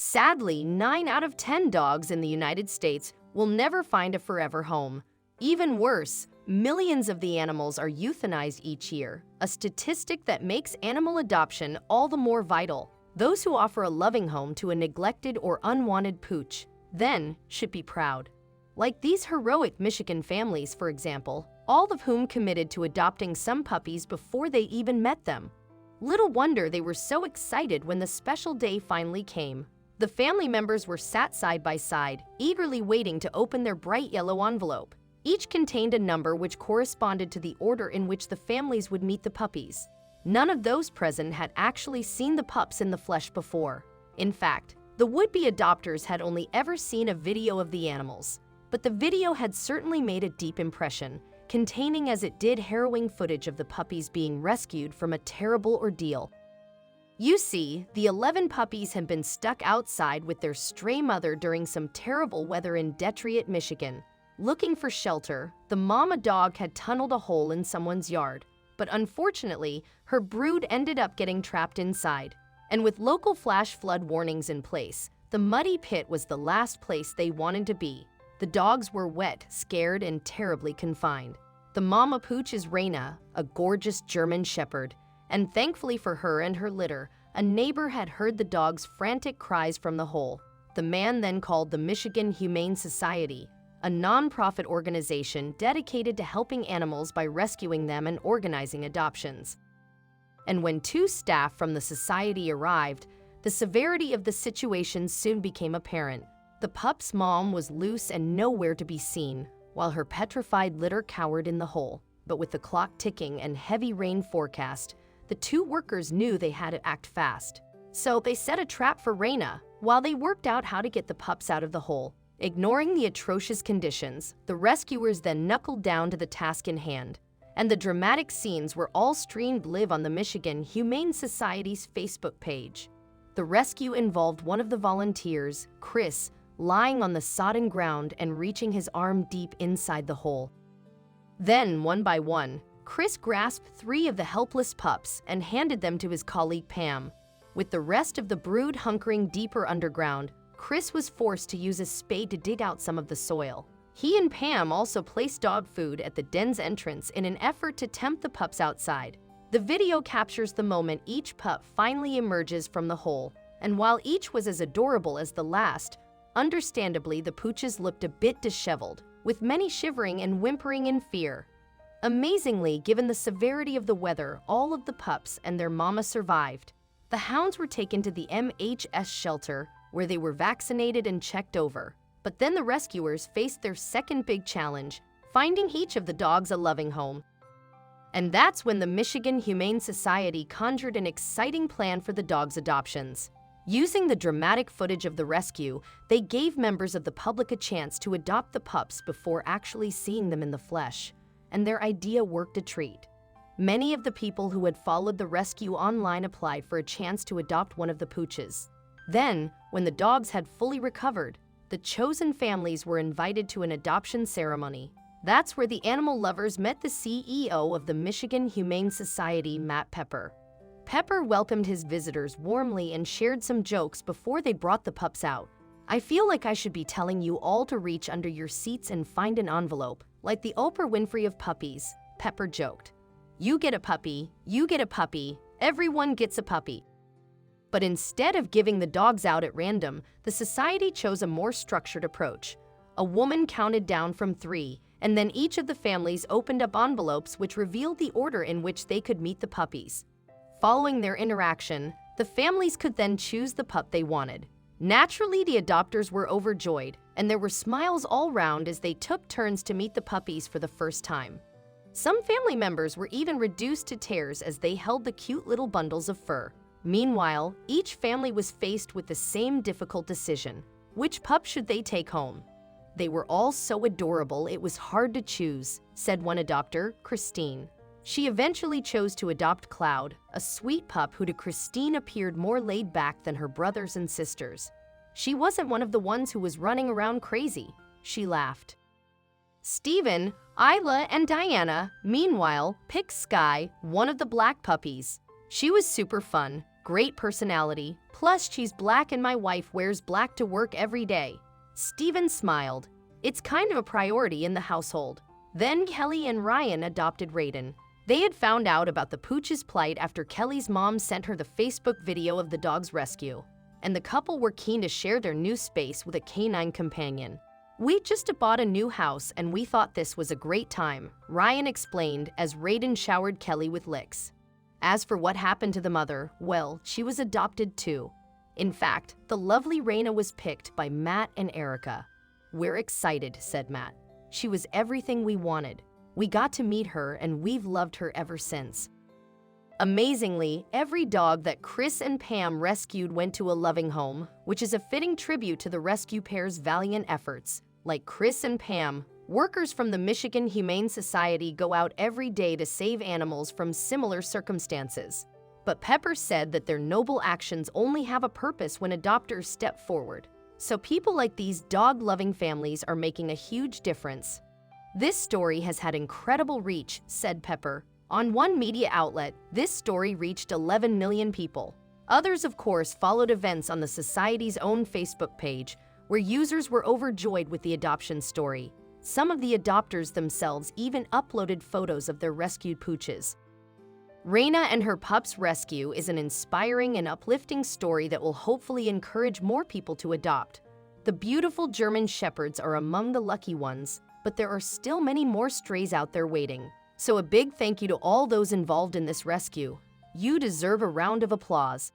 Sadly, 9 out of 10 dogs in the United States will never find a forever home. Even worse, millions of the animals are euthanized each year, a statistic that makes animal adoption all the more vital. Those who offer a loving home to a neglected or unwanted pooch, then, should be proud. Like these heroic Michigan families, for example, all of whom committed to adopting some puppies before they even met them. Little wonder they were so excited when the special day finally came. The family members were sat side by side, eagerly waiting to open their bright yellow envelope. Each contained a number which corresponded to the order in which the families would meet the puppies. None of those present had actually seen the pups in the flesh before. In fact, the would-be adopters had only ever seen a video of the animals. But the video had certainly made a deep impression, containing as it did harrowing footage of the puppies being rescued from a terrible ordeal. You see, the 11 puppies had been stuck outside with their stray mother during some terrible weather in Detroit, Michigan. Looking for shelter, the mama dog had tunneled a hole in someone's yard, but unfortunately, her brood ended up getting trapped inside. And with local flash flood warnings in place, the muddy pit was the last place they wanted to be. The dogs were wet, scared, and terribly confined. The mama pooch is Raina, a gorgeous German shepherd, and thankfully for her and her litter, a neighbor had heard the dog's frantic cries from the hole. The man then called the Michigan Humane Society, a non-profit organization dedicated to helping animals by rescuing them and organizing adoptions. And when 2 staff from the society arrived, the severity of the situation soon became apparent. The pup's mom was loose and nowhere to be seen, while her petrified litter cowered in the hole. But with the clock ticking and heavy rain forecast, the 2 workers knew they had to act fast. So they set a trap for Raina, while they worked out how to get the pups out of the hole. Ignoring the atrocious conditions, the rescuers then knuckled down to the task in hand. And the dramatic scenes were all streamed live on the Michigan Humane Society's Facebook page. The rescue involved one of the volunteers, Chris, lying on the sodden ground and reaching his arm deep inside the hole. Then, one by one, Chris grasped 3 of the helpless pups and handed them to his colleague Pam. With the rest of the brood hunkering deeper underground, Chris was forced to use a spade to dig out some of the soil. He and Pam also placed dog food at the den's entrance in an effort to tempt the pups outside. The video captures the moment each pup finally emerges from the hole, and while each was as adorable as the last, understandably the pooches looked a bit disheveled, with many shivering and whimpering in fear. Amazingly, given the severity of the weather, all of the pups and their mama survived. The hounds were taken to the MHS shelter, where they were vaccinated and checked over. But then the rescuers faced their second big challenge, finding each of the dogs a loving home. And that's when the Michigan Humane Society conjured an exciting plan for the dogs' adoptions. Using the dramatic footage of the rescue, they gave members of the public a chance to adopt the pups before actually seeing them in the flesh. And their idea worked a treat. Many of the people who had followed the rescue online applied for a chance to adopt one of the pooches. Then, when the dogs had fully recovered, the chosen families were invited to an adoption ceremony. That's where the animal lovers met the CEO of the Michigan Humane Society, Matt Pepper. Pepper welcomed his visitors warmly and shared some jokes before they brought the pups out. "I feel like I should be telling you all to reach under your seats and find an envelope, like the Oprah Winfrey of puppies," Pepper joked. "You get a puppy, you get a puppy, everyone gets a puppy." But instead of giving the dogs out at random, the society chose a more structured approach. A woman counted down from 3, and then each of the families opened up envelopes which revealed the order in which they could meet the puppies. Following their interaction, the families could then choose the pup they wanted. Naturally, the adopters were overjoyed, and there were smiles all round as they took turns to meet the puppies for the first time. Some family members were even reduced to tears as they held the cute little bundles of fur. Meanwhile, each family was faced with the same difficult decision. Which pup should they take home? "They were all so adorable it was hard to choose," said one adopter, Christine. She eventually chose to adopt Cloud, a sweet pup who to Christine appeared more laid back than her brothers and sisters. "She wasn't one of the ones who was running around crazy," she laughed. Stephen, Isla, and Diana, meanwhile, picked Sky, one of the black puppies. She was super fun, Great personality, plus she's black and my wife wears black to work every day. Steven smiled. It's kind of a priority in the household. Then Kelly and Ryan adopted Raiden. They had found out about the pooch's plight after Kelly's mom sent her the Facebook video of the dog's rescue, and the couple were keen to share their new space with a canine companion. We just bought a new house and we thought this was a great time, Ryan explained as Raiden showered Kelly with licks. As for what happened to the mother, well, she was adopted too. In fact, the lovely Raina was picked by Matt and Erica. We're excited, said Matt. She was everything we wanted. We got to meet her and we've loved her ever since. Amazingly, every dog that Chris and Pam rescued went to a loving home, which is a fitting tribute to the rescue pair's valiant efforts. Like Chris and Pam, workers from the Michigan Humane Society go out every day to save animals from similar circumstances. But Pepper said that their noble actions only have a purpose when adopters step forward. So people like these dog-loving families are making a huge difference. This story has had incredible reach, said Pepper. On one media outlet, this story reached 11 million people. Others, of course, followed events on the Society's own Facebook page, where users were overjoyed with the adoption story. Some of the adopters themselves even uploaded photos of their rescued pooches. Raina and her pup's rescue is an inspiring and uplifting story that will hopefully encourage more people to adopt. The beautiful German Shepherds are among the lucky ones, but there are still many more strays out there waiting. So a big thank you to all those involved in this rescue. You deserve a round of applause.